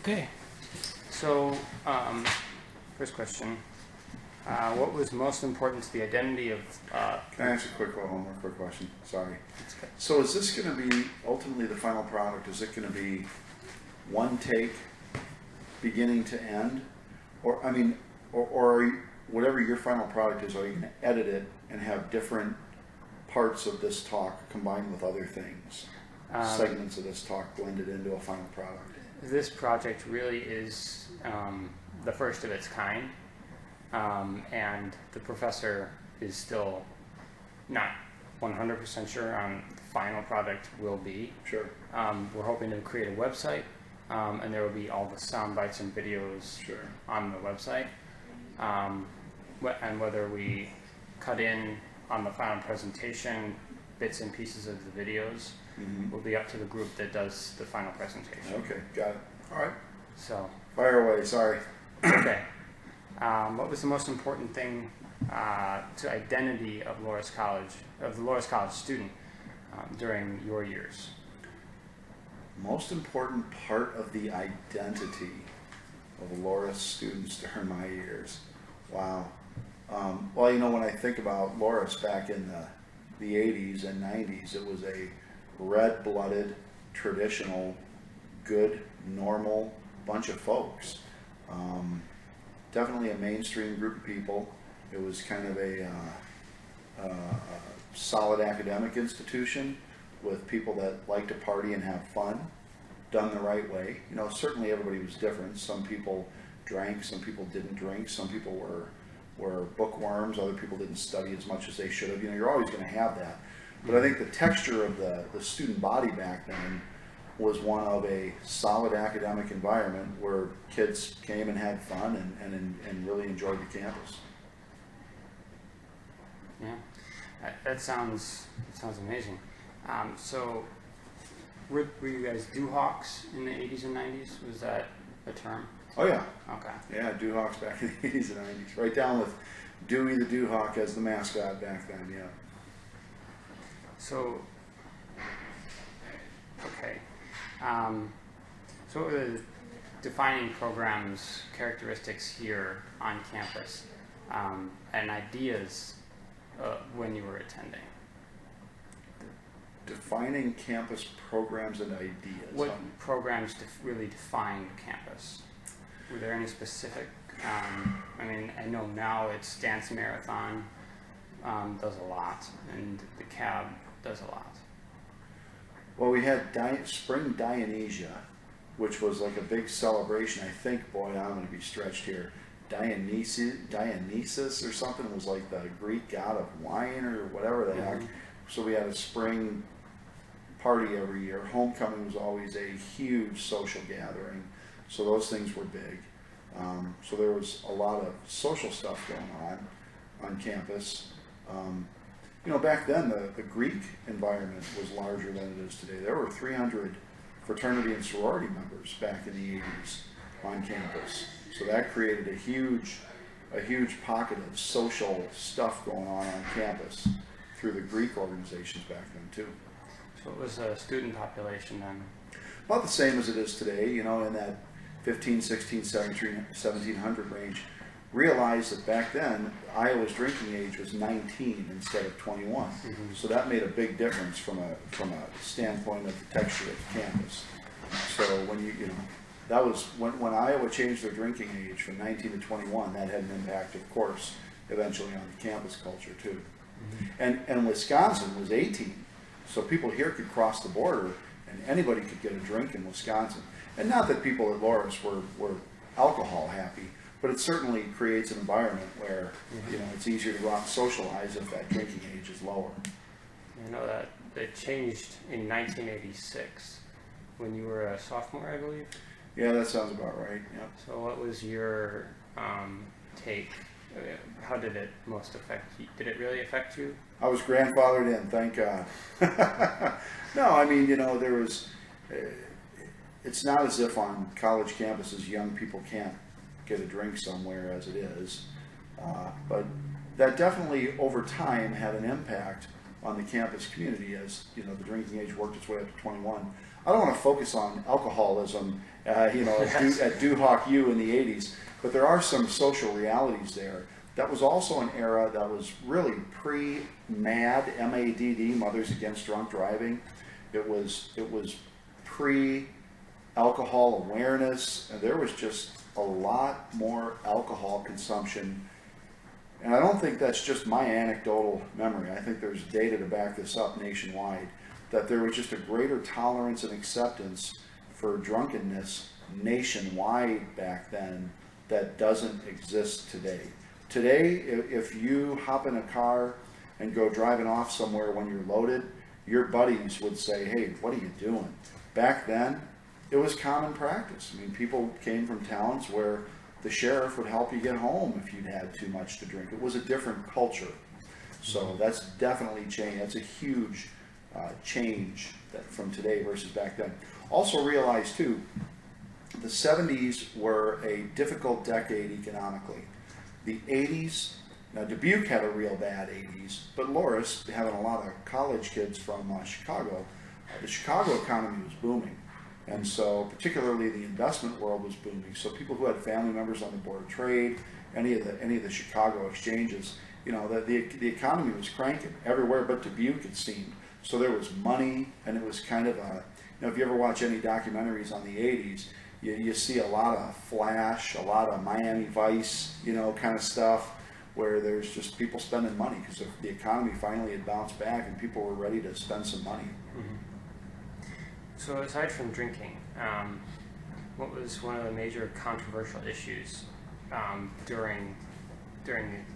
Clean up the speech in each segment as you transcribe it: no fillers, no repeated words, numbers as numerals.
Okay, so first question, what was most important to the identity of... Can I ask one more quick question? Sorry. So is this going to be, ultimately the final product, is it going to be one take, beginning to end? Or, I mean, or are you, whatever your final product is, are you going to edit it and have different parts of this talk combined with other things? Segments of this talk blended into a final product? This project really is the first of its kind, and the professor is still not 100% sure on the final product will be. Sure. We're hoping to create a website, and there will be all the sound bites and videos Sure. on the website. And whether we cut in on the final presentation bits and pieces of the videos will be up to the group that does the final presentation. Okay, got it. All right. So fire away. Sorry. Okay. What was the most important thing to identity of Loras College, of the Loras College student during your years? Most important part of the identity of Loras students during my years. Wow. Well, you know, when I think about Loras back in the 80s and 90s, it was a red-blooded, traditional, good, normal bunch of folks. Definitely a mainstream group of people. It was kind of a solid academic institution with people that like to party and have fun, done the right way. You know, certainly everybody was different. Some people drank, some people didn't drink, some people were bookworms, other people didn't study as much as they should have. You know, you're always going to have that. But I think the texture of the student body back then was one of a solid academic environment where kids came and had fun and really enjoyed the campus. Yeah, that sounds amazing. So were you guys Duhawks in the 80s and 90s? Was that a term? Oh yeah. Okay. Yeah, Duhawks back in the 80s and 90s. Right down with Dewey the Duhawk as the mascot back then, yeah. So, okay. So what were the defining programs, characteristics here on campus, and ideas when you were attending? Defining campus programs and ideas. What programs really defined campus? Were there any specific, I mean, I know now it's Dance Marathon does a lot, and the CAB does a lot. Well, we had Spring Dionysia, which was like a big celebration. I think, boy, I'm going to be stretched here. Dionysus or something was like the Greek god of wine or whatever the heck. So we had a spring party every year. Homecoming was always a huge social gathering. So those things were big. So there was a lot of social stuff going on campus. You know, back then the Greek environment was larger than it is today. There were 300 fraternity and sorority members back in the 80s on campus. So that created a huge pocket of social stuff going on campus through the Greek organizations back then too. So it was a student population then? About the same as it is today, you know, in that 15, 16, 1700 range. Realized that back then, Iowa's drinking age was 19 instead of 21. So that made a big difference from a standpoint of the texture of the campus. So when you know, that was when Iowa changed their drinking age from 19 to 21, that had an impact, of course, eventually on the campus culture too. And Wisconsin was 18, so people here could cross the border and anybody could get a drink in Wisconsin. And not that people at Loras were alcohol happy, but it certainly creates an environment where you know, it's easier to go out and socialize if that drinking age is lower. You know that it changed in 1986 when you were a sophomore, I believe. Yeah, that sounds about right. Yep. So what was your take? How did it most affect you? Did it really affect you? I was grandfathered in, thank God. No, I mean, you know, there was. It's not as if on college campuses young people can't get a drink somewhere as it is, but that definitely over time had an impact on the campus community as, you know, the drinking age worked its way up to 21. I don't want to focus on alcoholism, you know, at Duhawk U in the 80s, but there are some social realities there. That was also an era that was really pre-MADD, M-A-D-D, Mothers Against Drunk Driving. It was pre-alcohol awareness, and there was just a lot more alcohol consumption. And I don't think that's just my anecdotal memory. I think there's data to back this up nationwide, that there was just a greater tolerance and acceptance for drunkenness nationwide back then that doesn't exist today. Today, if you hop in a car and go driving off somewhere when you're loaded, your buddies would say, hey, what are you doing? Back then, it was common practice. I mean, people came from towns where the sheriff would help you get home if you'd had too much to drink. It was a different culture. So that's definitely changed. That's a huge change from today versus back then. Also realize too, the 70s were a difficult decade economically. The 80s, now Dubuque had a real bad 80s, but Loras, having a lot of college kids from Chicago, the Chicago economy was booming. And so particularly the investment world was booming. So people who had family members on the Board of Trade, any of the Chicago exchanges, you know, the economy was cranking everywhere but Dubuque, it seemed. So there was money, and it was kind of a, you know, if you ever watch any documentaries on the 80s, you see a lot of Flash, a lot of Miami Vice, you know, kind of stuff, where there's just people spending money because the economy finally had bounced back and people were ready to spend some money. Mm-hmm. So aside from drinking, what was one of the major controversial issues during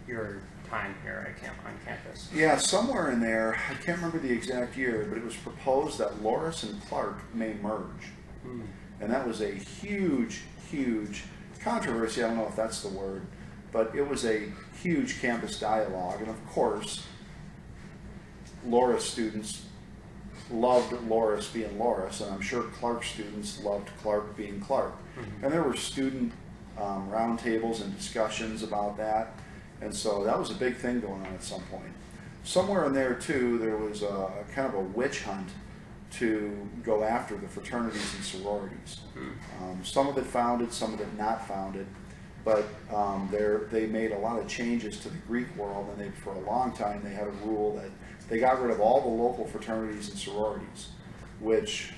your time here on campus? Yeah, somewhere in there, I can't remember the exact year, but it was proposed that Loras and Clark may merge. Mm. And that was a huge, huge controversy. I don't know if that's the word, but it was a huge campus dialogue. And of course, Loras students loved Loras being Loras, and I'm sure Clark students loved Clark being Clark. Mm-hmm. And there were student roundtables and discussions about that. And so that was a big thing going on at some point. Somewhere in there too, there was a kind of a witch hunt to go after the fraternities and sororities. Some of it founded, some of it not founded, but they made a lot of changes to the Greek world, and for a long time they had a rule that they got rid of all the local fraternities and sororities, which,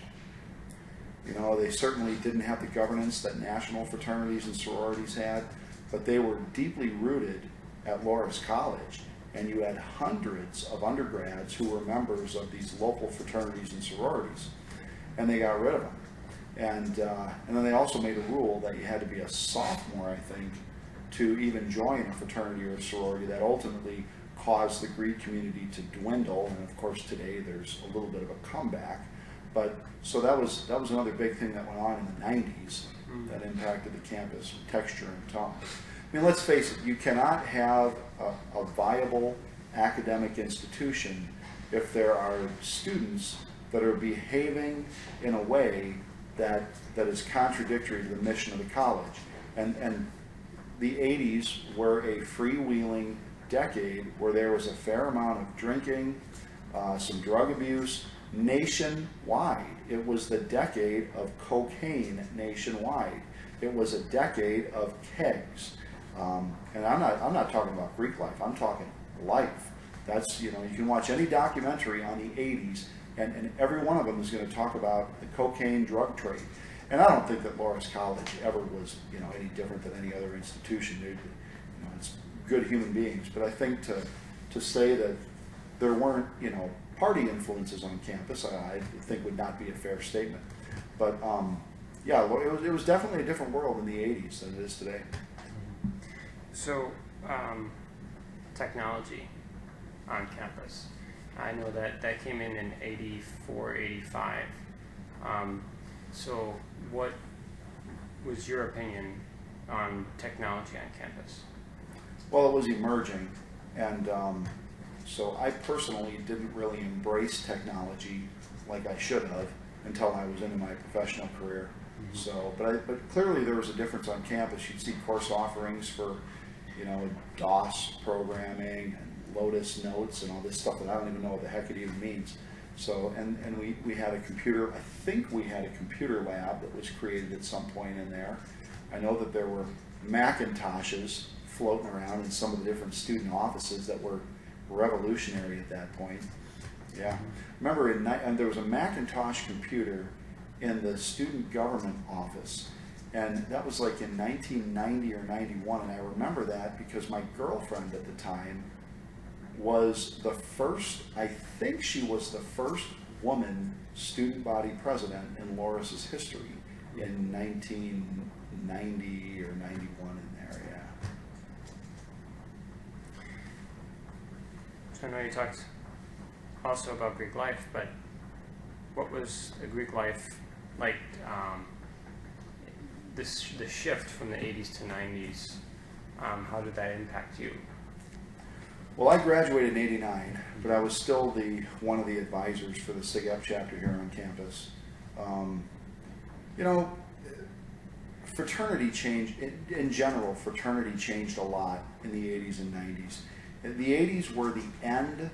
you know, they certainly didn't have the governance that national fraternities and sororities had, but they were deeply rooted at Loras College. And you had hundreds of undergrads who were members of these local fraternities and sororities, and they got rid of them. And then they also made a rule that you had to be a sophomore, I think, to even join a fraternity or a sorority. That ultimately caused the Greek community to dwindle, and of course today there's a little bit of a comeback. But so that was another big thing that went on in the 90s that impacted the campus texture and tone. I mean, let's face it, you cannot have a viable academic institution if there are students that are behaving in a way that is contradictory to the mission of the college. And the 80s were a freewheeling decade where there was a fair amount of drinking, some drug abuse nationwide. It was the decade of cocaine nationwide. It was a decade of kegs. And I'm not talking about Greek life, I'm talking life. That's, you know, you can watch any documentary on the 80s and every one of them is going to talk about the cocaine drug trade. And I don't think that Loras College ever was, you know, any different than any other institution. You know, it's good human beings, but I think to say that there weren't, you know, party influences on campus, I think would not be a fair statement. But yeah, it was definitely a different world in the 80s than it is today. So, technology on campus. I know that came in 84, 85. So what was your opinion on technology on campus? Well, it was emerging, and so I personally didn't really embrace technology like I should have until I was into my professional career. Mm-hmm. So, but clearly there was a difference on campus. You'd see course offerings for, you know, DOS programming Lotus notes and all this stuff that I don't even know what the heck it even means. So, and we had a computer, I think we had a computer lab that was created at some point in there. I know that there were Macintoshes floating around in some of the different student offices that were revolutionary at that point. Yeah. Remember, and there was a Macintosh computer in the student government office, and that was like in 1990 or 91, and I remember that because my girlfriend at the time was the first, I think she was the first woman student body president in Loras' history in 1990 or 91 in there, yeah. So I know you talked also about Greek life, but what was the Greek life like, the shift from the 80s to 90s? How did that impact you? Well, I graduated in '89, but I was still one of the advisors for the SIGEP chapter here on campus. You know, fraternity changed, in general, fraternity changed a lot in the 80s and 90s. The 80s were the end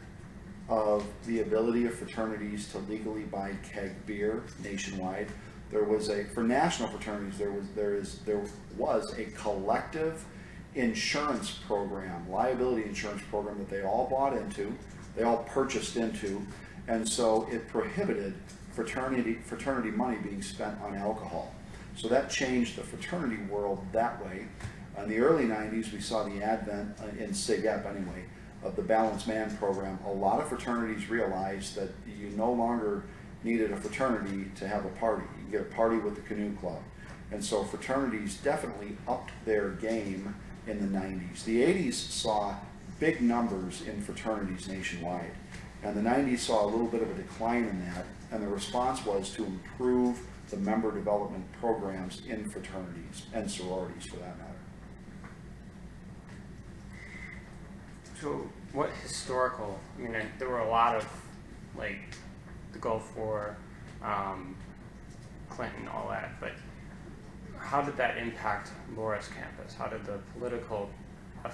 of the ability of fraternities to legally buy keg beer nationwide. There was for national fraternities, there was a collective insurance program, liability insurance program that they all bought into, they all purchased into, and so it prohibited fraternity money being spent on alcohol. So that changed the fraternity world that way. In the early 90s, we saw the advent, in SIGEP anyway, of the Balanced Man program. A lot of fraternities realized that you no longer needed a fraternity to have a party. You can get a party with the canoe club. And so fraternities definitely upped their game in the 90s. The 80s saw big numbers in fraternities nationwide, and the 90s saw a little bit of a decline in that, and the response was to improve the member development programs in fraternities and sororities for that matter. So what historical, I mean, there were a lot of, like, the Gulf War, Clinton, all that, but how did that impact Loras campus? How did the political how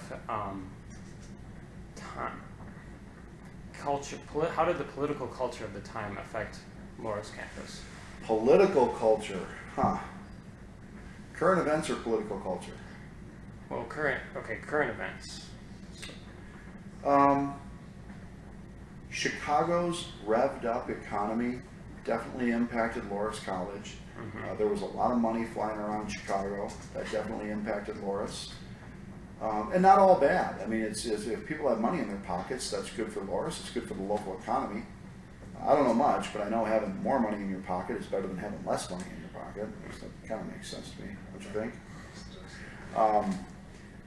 did the political culture of the time affect Loras campus? Political culture, huh? Current events or political culture? Well, current events. Chicago's revved up economy definitely impacted Loras College. Mm-hmm. There was a lot of money flying around Chicago that definitely impacted Loras. And not all bad. I mean, if people have money in their pockets, that's good for Loras, it's good for the local economy. I don't know much, but I know having more money in your pocket is better than having less money in your pocket. That kind of makes sense to me. What you think?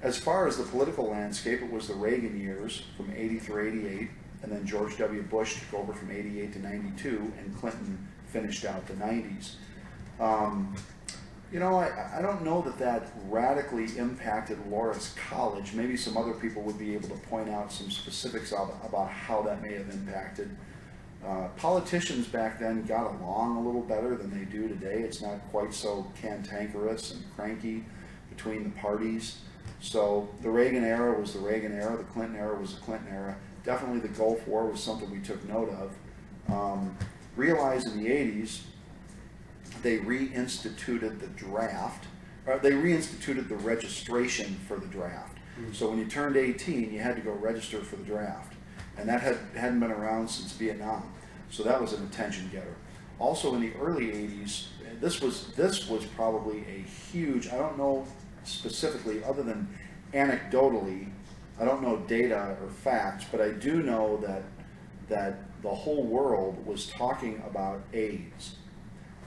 As far as the political landscape, it was the Reagan years from 80 through 88, and then George W. Bush took over from 88 to 92, and Clinton finished out the 90s. You know, I don't know that radically impacted Loras College. Maybe some other people would be able to point out some specifics about how that may have impacted. Politicians back then got along a little better than they do today. It's not quite so cantankerous and cranky between the parties. So the Reagan era was the Reagan era, the Clinton era was the Clinton era. Definitely the Gulf War was something we took note of. Realized in the 80s, they reinstituted the draft, or they reinstituted the registration for the draft. Mm-hmm. So when you turned 18, you had to go register for the draft. And that hadn't been around since Vietnam. So that was an attention getter. Also in the early 80s, this was probably a huge, I don't know specifically other than anecdotally, I don't know data or facts, but I do know that the whole world was talking about AIDS.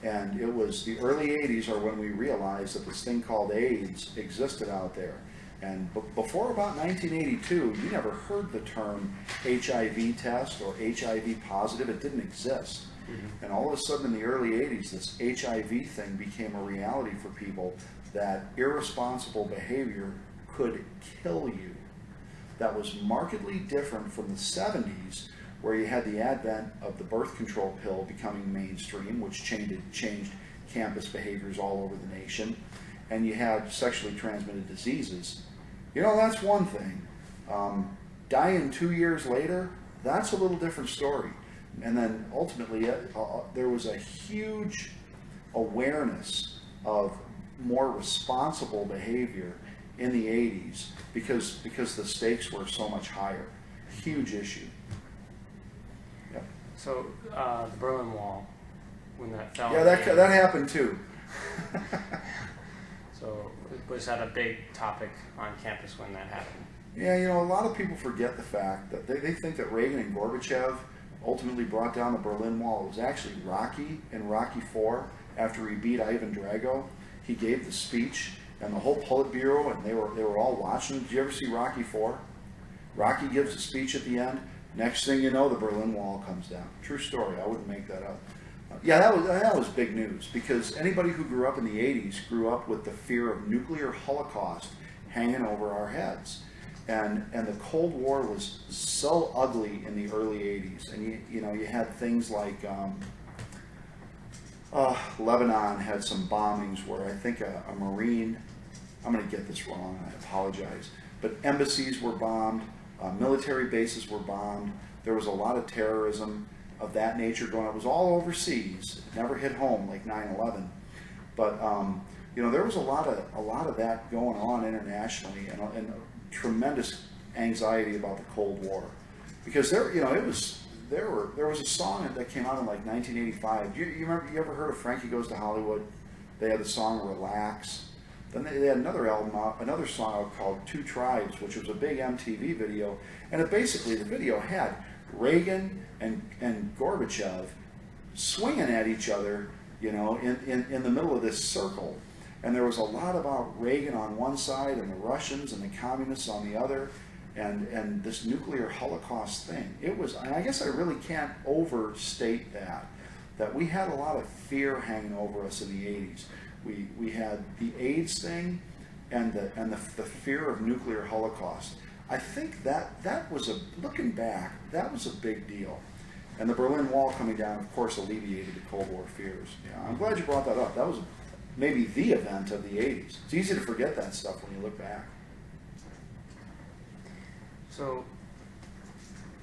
And it was the early 80s are when we realized that this thing called AIDS existed out there. And before about 1982, you never heard the term HIV test or HIV positive. It didn't exist. Mm-hmm. And all of a sudden in the early 80s, this HIV thing became a reality for people, that irresponsible behavior could kill you. That was markedly different from the 70s, where you had the advent of the birth control pill becoming mainstream, which changed campus behaviors all over the nation. And you had sexually transmitted diseases. You know, that's one thing. Dying 2 years later, that's a little different story. And then ultimately, there was a huge awareness of more responsible behavior in the 80s because the stakes were so much higher. Huge issue. Yep. So the Berlin Wall, when that fell. Yeah, that happened too. So was that a big topic on campus when that happened? Yeah, you know, a lot of people forget the fact that they think that Reagan and Gorbachev ultimately brought down the Berlin Wall. It was actually Rocky in Rocky IV, after he beat Ivan Drago. He gave the speech, and the whole Politburo, and they were all watching. Did you ever see Rocky IV? Rocky gives a speech at the end. Next thing you know, the Berlin Wall comes down. True story. I wouldn't make that up. Yeah, that was big news, because anybody who grew up in the 80s grew up with the fear of nuclear holocaust hanging over our heads. And the Cold War was so ugly in the early 80s. And you had things like Lebanon had some bombings where I think a Marine, I'm going to get this wrong, I apologize, but embassies were bombed, military bases were bombed. There was a lot of terrorism of that nature going on. It was all overseas. It never hit home like 9/11. But there was a lot of that going on internationally, and tremendous anxiety about the Cold War, because there was a song that came out in like 1985. You ever heard of Frankie Goes to Hollywood? They had the song Relax. Then they had another album out, another song out called Two Tribes, which was a big MTV video, and the video had Reagan and Gorbachev swinging at each other, in the middle of this circle. And there was a lot about Reagan on one side and the Russians and the communists on the other, and this nuclear holocaust thing. It was, and I guess I really can't overstate that we had a lot of fear hanging over us in the 80s. We had the AIDS thing and the fear of nuclear holocaust. I think that was looking back, that was a big deal. And the Berlin Wall coming down, of course, alleviated the Cold War fears. Yeah, I'm glad you brought that up. That was maybe the event of the 80s. It's easy to forget that stuff when you look back. So,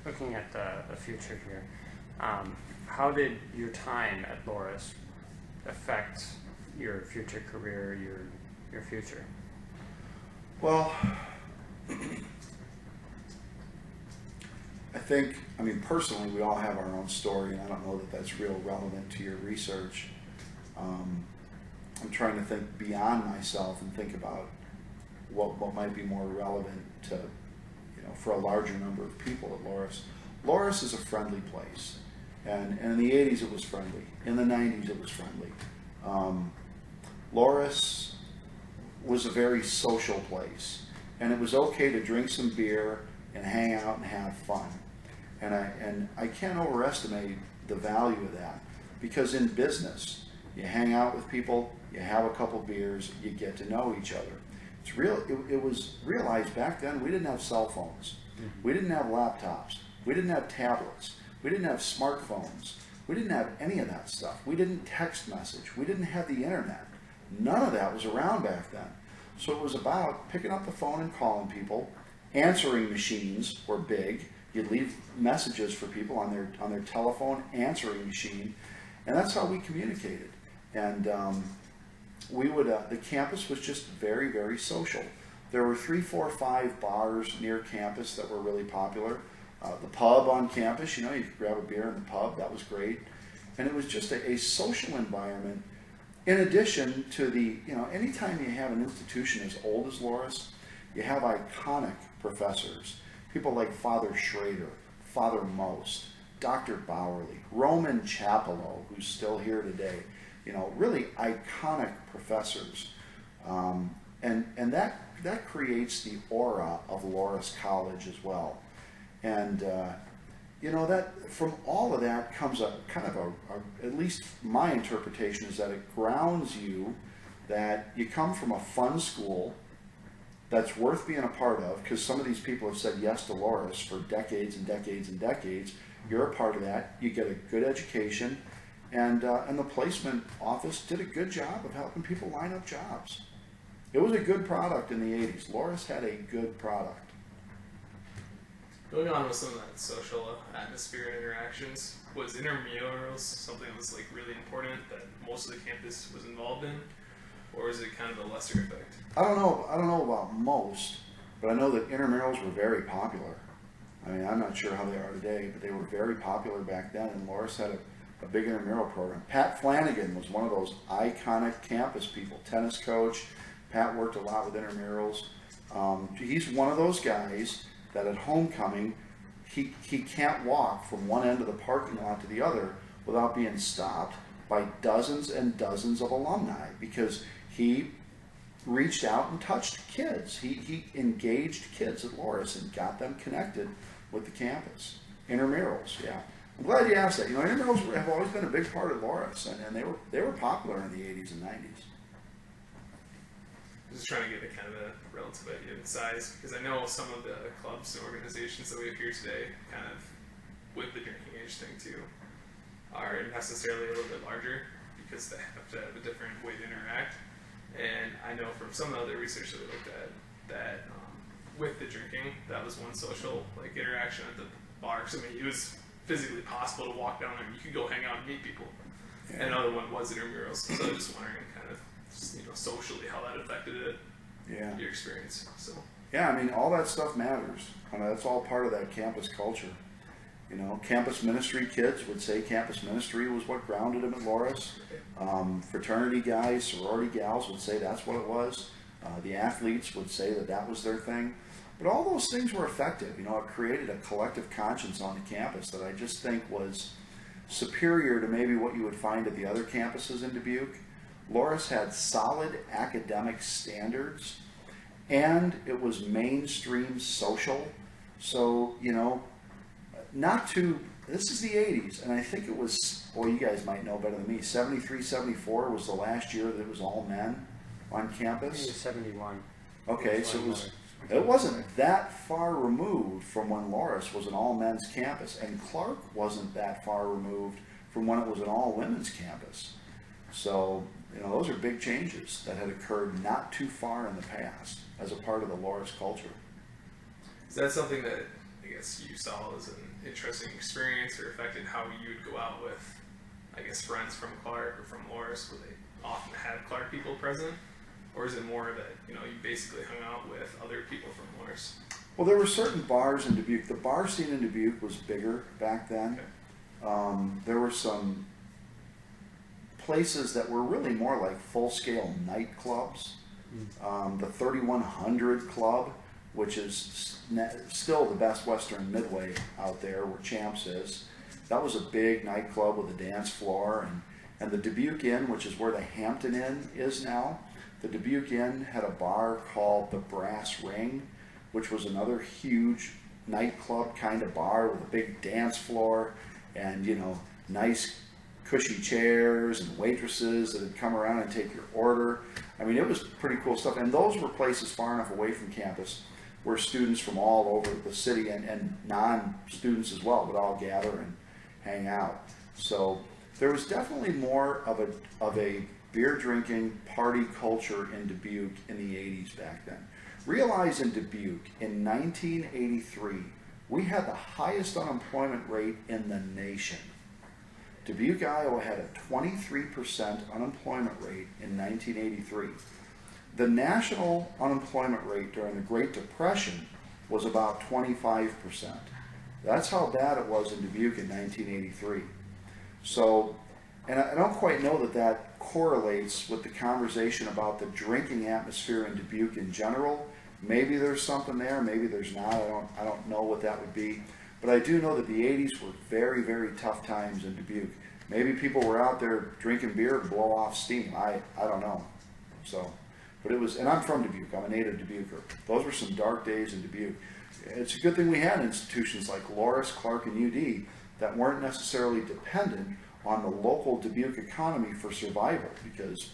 looking at the future here, how did your time at Loras affect your future career, your future? Well, I mean, personally, we all have our own story, and I don't know that that's real relevant to your research. I'm trying to think beyond myself and think about what might be more relevant to, for a larger number of people at Loras. Loras is a friendly place, and in the 80s it was friendly. In the 90s it was friendly. Loras was a very social place, and it was okay to drink some beer and hang out and have fun. And I can't overestimate the value of that, because in business, you hang out with people, you have a couple beers, you get to know each other. It was realized back then we didn't have cell phones, we didn't have laptops, we didn't have tablets, we didn't have smartphones, we didn't have any of that stuff. We didn't text message, we didn't have the internet. None of that was around back then. So it was about picking up the phone and calling people. Answering machines were big. You'd leave messages for people on their telephone answering machine, and that's how we communicated. And the campus was just very, very social. There were 3, 4, 5 bars near campus that were really popular. The pub on campus, you could grab a beer in the pub. That was great, and it was just a social environment. In addition to anytime you have an institution as old as Loras, you have iconic professors, people like Father Schrader, Father Most, Dr. Bowerly, Roman Chapello, who's still here today. Really iconic professors, and that creates the aura of Loras College as well. And that from all of that comes a kind of at least my interpretation is that it grounds you, that you come from a fun school that's worth being a part of, because some of these people have said yes to Loras for decades and decades and decades. You're a part of that. You get a good education, and the placement office did a good job of helping people line up jobs. It was a good product in the 80s. Loras had a good product. Going on with some of that social atmosphere and interactions, was intramurals something that was like really important that most of the campus was involved in, or is it kind of a lesser effect? I don't know about most, but I know that intramurals were very popular. I mean, I'm not sure how they are today, but they were very popular back then, and Loras had a big intramural program. Pat Flanagan was one of those iconic campus people, tennis coach. Pat worked a lot with intramurals. He's one of those guys that at homecoming, he can't walk from one end of the parking lot to the other without being stopped by dozens and dozens of alumni, because he reached out and touched kids. He engaged kids at Loras and got them connected with the campus. Intramurals, yeah. I'm glad you asked that. You know, intramurals have always been a big part of Loras, and they were popular in the 80s and 90s. Just trying to get a kind of a relative idea of the size, because I know some of the clubs and organizations that we have here today, kind of with the drinking age thing too, are necessarily a little bit larger because they have to have a different way to interact. And I know from some of the other research that we looked at that with the drinking, that was one social like interaction at the bar. So I mean, it was physically possible to walk down there and you could go hang out and meet people. Yeah. And another one was intramurals. So I'm just wondering kind of, you know, socially how that affected it. Yeah. Your experience. So. Yeah, I mean, all that stuff matters. I mean, that's all part of that campus culture. You know, campus ministry kids would say campus ministry was what grounded them at Loras. Fraternity guys, sorority gals would say that's what it was. The athletes would say that that was their thing. But all those things were effective. You know, it created a collective conscience on the campus that I just think was superior to maybe what you would find at the other campuses in Dubuque. Loras had solid academic standards, and it was mainstream social. So, you know, this is the 80s, and I think it was, well, you guys might know better than me, 73, 74 was the last year that it was all men on campus. I think it was 71. Okay, so it wasn't that far removed from when Loras was an all-men's campus, and Clark wasn't that far removed from when it was an all-women's campus. So, you know, those are big changes that had occurred not too far in the past as a part of the Loras culture. Is that something that I guess you saw as an interesting experience or affected how you would go out with, I guess, friends from Clark or from Loras, where they often had Clark people present? Or is it more that, you know, you basically hung out with other people from Loras? Well, there were certain bars in Dubuque. The bar scene in Dubuque was bigger back then. Okay. There were some places that were really more like full-scale nightclubs. The 3100 Club, which is still the Best Western Midway out there where Champs is. That was a big nightclub with a dance floor, and the Dubuque Inn, which is where the Hampton Inn is now. The Dubuque Inn had a bar called the Brass Ring, which was another huge nightclub kind of bar with a big dance floor and, you know, nice cushy chairs and waitresses that would come around and take your order. I mean, it was pretty cool stuff. And those were places far enough away from campus where students from all over the city and non-students as well would all gather and hang out. So there was definitely more of a beer drinking party culture in Dubuque in the 80s back then. Realize in Dubuque in 1983, we had the highest unemployment rate in the nation. Dubuque, Iowa had a 23% unemployment rate in 1983. The national unemployment rate during the Great Depression was about 25%. That's how bad it was in Dubuque in 1983. So, and I don't quite know that that correlates with the conversation about the drinking atmosphere in Dubuque in general. Maybe there's something there, maybe there's not. I don't know what that would be. But I do know that the 80s were very, very tough times in Dubuque. Maybe people were out there drinking beer to blow off steam. I don't know. So, but it was, and I'm from Dubuque. I'm a native Dubuquer. Those were some dark days in Dubuque. It's a good thing we had institutions like Loras, Clark, and UD that weren't necessarily dependent on the local Dubuque economy for survival, because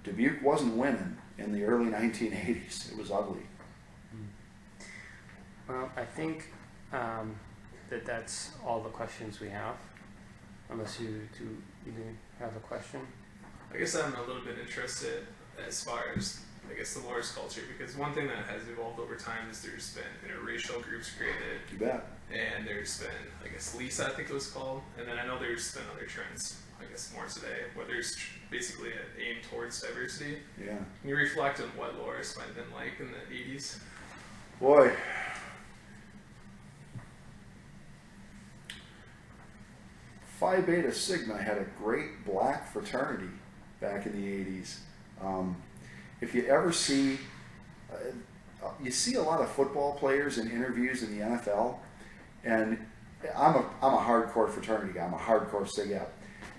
Dubuque wasn't winning in the early 1980s. It was ugly. Well, I think that's all the questions we have, unless you have a question. I guess I'm a little bit interested as far as I guess, the Loras culture, because one thing that has evolved over time is there's been interracial groups created, You bet. and there's been, I guess, Lisa, I think it was called, and then I know there's been other trends, I guess, more today, where there's basically an aim towards diversity. Yeah. Can you reflect on what Loras might have been like in the 80s? Boy. Phi Beta Sigma had a great black fraternity back in the 80s. If you ever see, you see a lot of football players in interviews in the NFL, and I'm a hardcore fraternity guy. I'm a hardcore Sig Ep.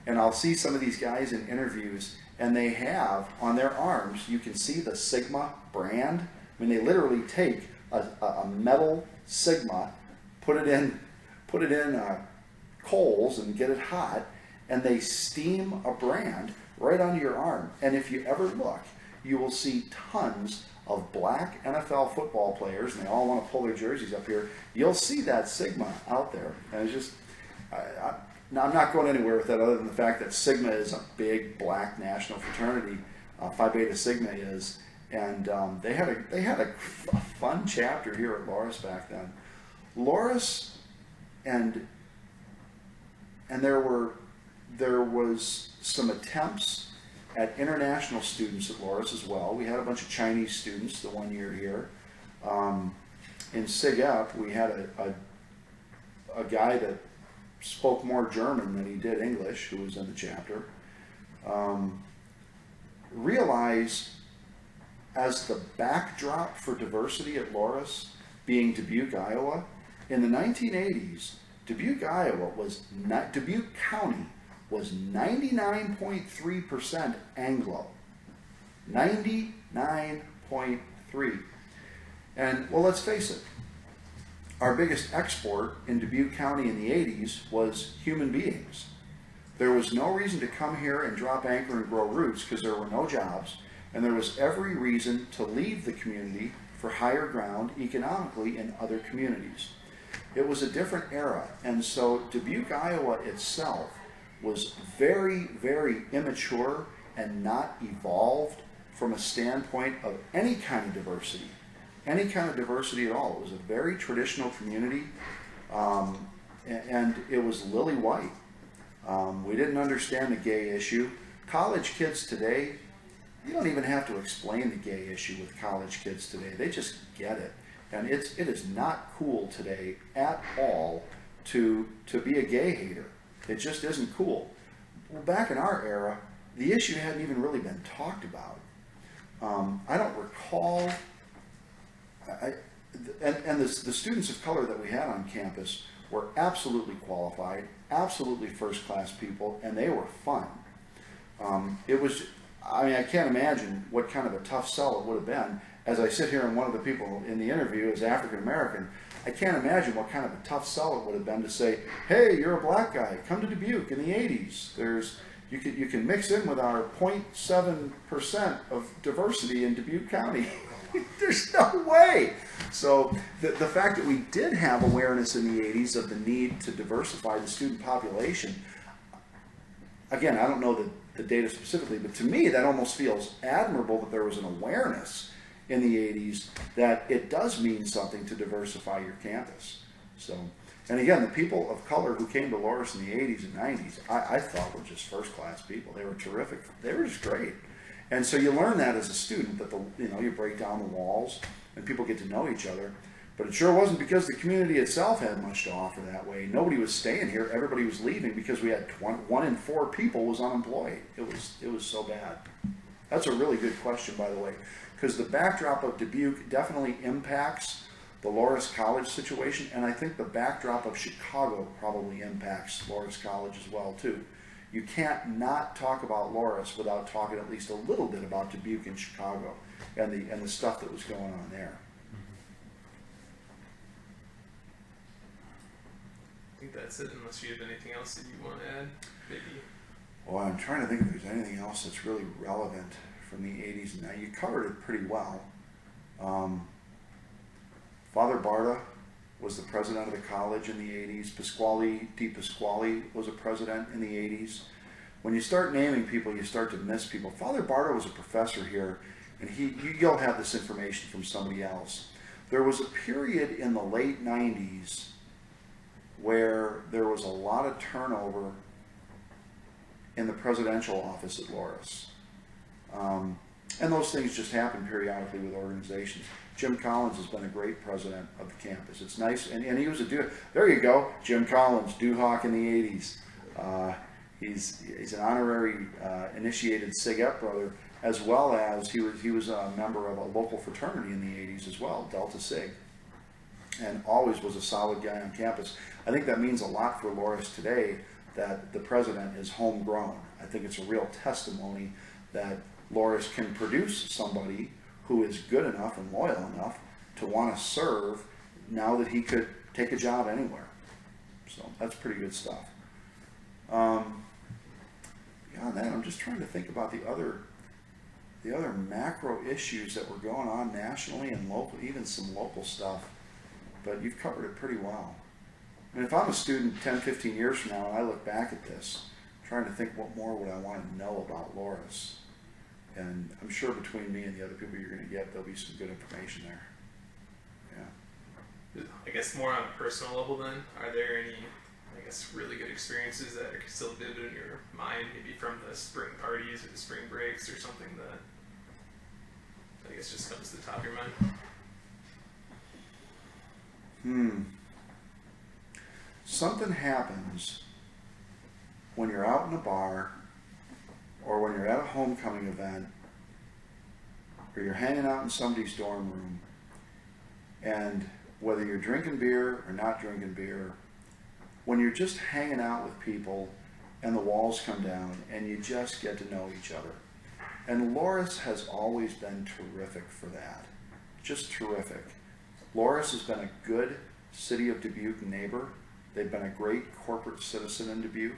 And I'll see some of these guys in interviews, and they have on their arms, you can see the Sigma brand. I mean, they literally take a metal Sigma, put it in coals and get it hot, and they steam a brand right onto your arm. And if you ever look, you will see tons of black NFL football players, and they all want to pull their jerseys up here. You'll see that Sigma out there, and it's just. Now, I'm not going anywhere with that other than the fact that Sigma is a big black national fraternity. Phi Beta Sigma is, and they had a fun chapter here at Loras back then. Loras, and there was some attempts at international students at Loras as well. We had a bunch of Chinese students the one year here. In Sig Ep, we had a guy that spoke more German than he did English, who was in the chapter. Realize, as the backdrop for diversity at Loras being Dubuque, Iowa, in the 1980s, Dubuque County was 99.3% Anglo. 99.3. And, well, let's face it, our biggest export in Dubuque County in the 80s was human beings. There was no reason to come here and drop anchor and grow roots because there were no jobs, and there was every reason to leave the community for higher ground economically in other communities. It was a different era, and so Dubuque, Iowa itself was very, very immature and not evolved from a standpoint of any kind of diversity. Any kind of diversity at all. It was a very traditional community, and it was lily white. We didn't understand the gay issue. College kids today, you don't even have to explain the gay issue with college kids today. They just get it. And it is not cool today at all to be a gay hater. It just isn't cool. Well, back in our era, the issue hadn't even really been talked about. I don't recall. The students of color that we had on campus were absolutely qualified, absolutely first-class people, and they were fun. It was, I mean, I can't imagine what kind of a tough sell it would have been. As I sit here and one of the people in the interview is African-American, I can't imagine what kind of a tough sell it would have been to say, hey, you're a black guy, come to Dubuque in the 80s. You can mix in with our 0.7% of diversity in Dubuque County. There's no way. So the fact that we did have awareness in the 80s of the need to diversify the student population, again, I don't know the data specifically, but to me that almost feels admirable that there was an awareness in the 80s that it does mean something to diversify your campus. So, and again, the people of color who came to Loras in the 80s and 90s, I thought were just first-class people. They were terrific. They were just great. And so you learn that as a student, that you break down the walls and people get to know each other. But it sure wasn't because the community itself had much to offer that way. Nobody was staying here. Everybody was leaving because we had 1 in 4 people was unemployed. It was so bad. That's a really good question, by the way, because the backdrop of Dubuque definitely impacts the Loras College situation, and I think the backdrop of Chicago probably impacts Loras College as well, too. You can't not talk about Loras without talking at least a little bit about Dubuque and Chicago and the stuff that was going on there. I think that's it, unless you have anything else that you want to add, maybe. Well, I'm trying to think if there's anything else that's really relevant from the 80s. Now, you covered it pretty well. Father Barta was the president of the college in the 80s. Di Pasquale was a president in the 80s. When you start naming people, you start to miss people. Father Barta was a professor here and you'll have this information from somebody else. There was a period in the late 90s where there was a lot of turnover in the presidential office at Loras. And those things just happen periodically with organizations. Jim Collins has been a great president of the campus. It's nice, and he was there you go, Jim Collins, Duhawk in the 80s. He's an honorary initiated Sig Ep brother, as well as he was a member of a local fraternity in the 80s as well, Delta Sig, and always was a solid guy on campus. I think that means a lot for Loras today that the president is homegrown. I think it's a real testimony that Loras can produce somebody who is good enough and loyal enough to want to serve now that he could take a job anywhere. So that's pretty good stuff. Beyond that, I'm just trying to think about the other macro issues that were going on nationally and local, even some local stuff, but you've covered it pretty well. And if I'm a student 10, 15 years from now and I look back at this, I'm trying to think what more would I want to know about Loras. And I'm sure between me and the other people you're going to get, there'll be some good information there. Yeah. I guess more on a personal level then, are there any, I guess, really good experiences that are still vivid in your mind, maybe from the spring parties or the spring breaks or something that I guess just comes to the top of your mind? Something happens when you're out in a bar, or when you're at a homecoming event, or you're hanging out in somebody's dorm room, and whether you're drinking beer or not drinking beer, when you're just hanging out with people and the walls come down and you just get to know each other. And Loras has always been terrific for that. Just terrific. Loras has been a good City of Dubuque neighbor. They've been a great corporate citizen in Dubuque.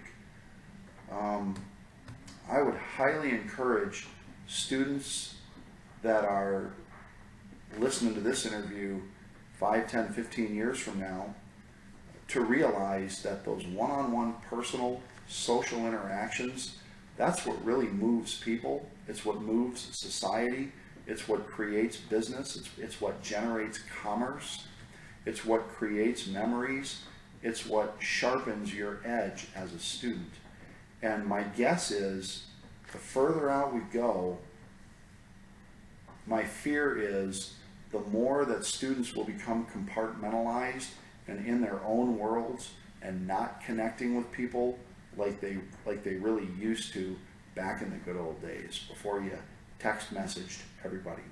I would highly encourage students that are listening to this interview 5, 10, 15 years from now to realize that those one-on-one personal social interactions, that's what really moves people. It's what moves society. It's what creates business. It's what generates commerce. It's what creates memories. It's what sharpens your edge as a student. And my guess is, the further out we go, my fear is the more that students will become compartmentalized and in their own worlds and not connecting with people like they really used to back in the good old days before you text messaged everybody.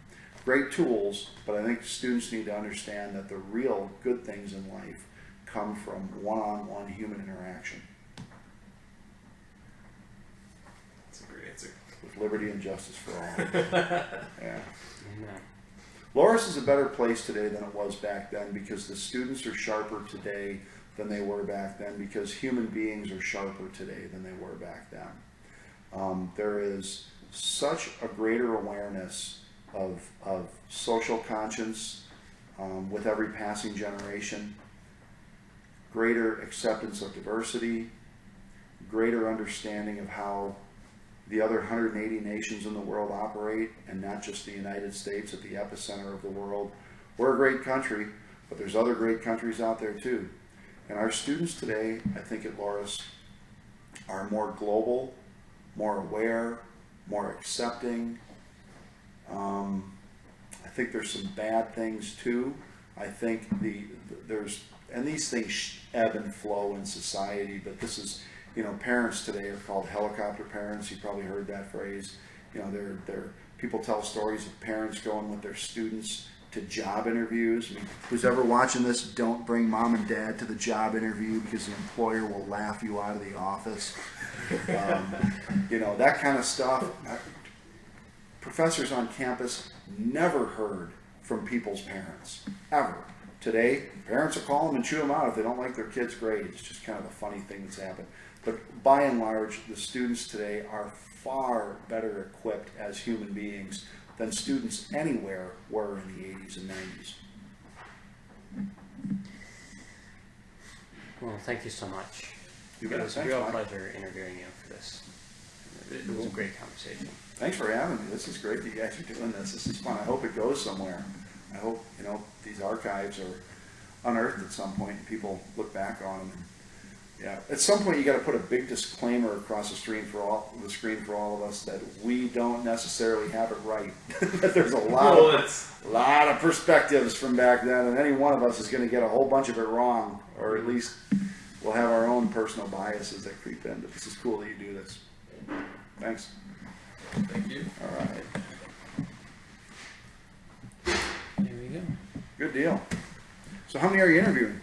Great tools, but I think students need to understand that the real good things in life come from one-on-one human interaction. That's a great answer. With liberty and justice for all. Yeah. Amen. Loras is a better place today than it was back then because the students are sharper today than they were back then, because human beings are sharper today than they were back then. There is such a greater awareness of social conscience with every passing generation, greater acceptance of diversity, greater understanding of how the other 180 nations in the world operate, and not just the United States at the epicenter of the world. We're a great country, but there's other great countries out there too. And our students today, I think at Loras, are more global, more aware, more accepting. I think there's some bad things too. I think and these things ebb and flow in society, but this is, parents today are called helicopter parents. You probably heard that phrase. People tell stories of parents going with their students to job interviews. I mean, who's ever watching this, don't bring mom and dad to the job interview because the employer will laugh you out of the office. That kind of stuff. Professors on campus never heard from people's parents, ever. Today, parents will call them and chew them out if they don't like their kids' grades. It's just kind of a funny thing that's happened. But by and large, the students today are far better equipped as human beings than students anywhere were in the 80s and 90s. Well, thank you so much. You bet. It was a Thanks, real Mike. pleasure interviewing you for this. It was a great conversation. Thanks for having me. This is great that you guys are doing this. This is fun. I hope it goes somewhere. I hope, you know, these archives are unearthed at some point and people look back on them. Yeah, at some point you got to put a big disclaimer across the screen for all of us that we don't necessarily have it right. That there's a lot of perspectives from back then, and any one of us is going to get a whole bunch of it wrong, or at least we'll have our own personal biases that creep in. But this is cool that you do this. Thanks. Thank you. All right. There we go. Good deal. So how many are you interviewing?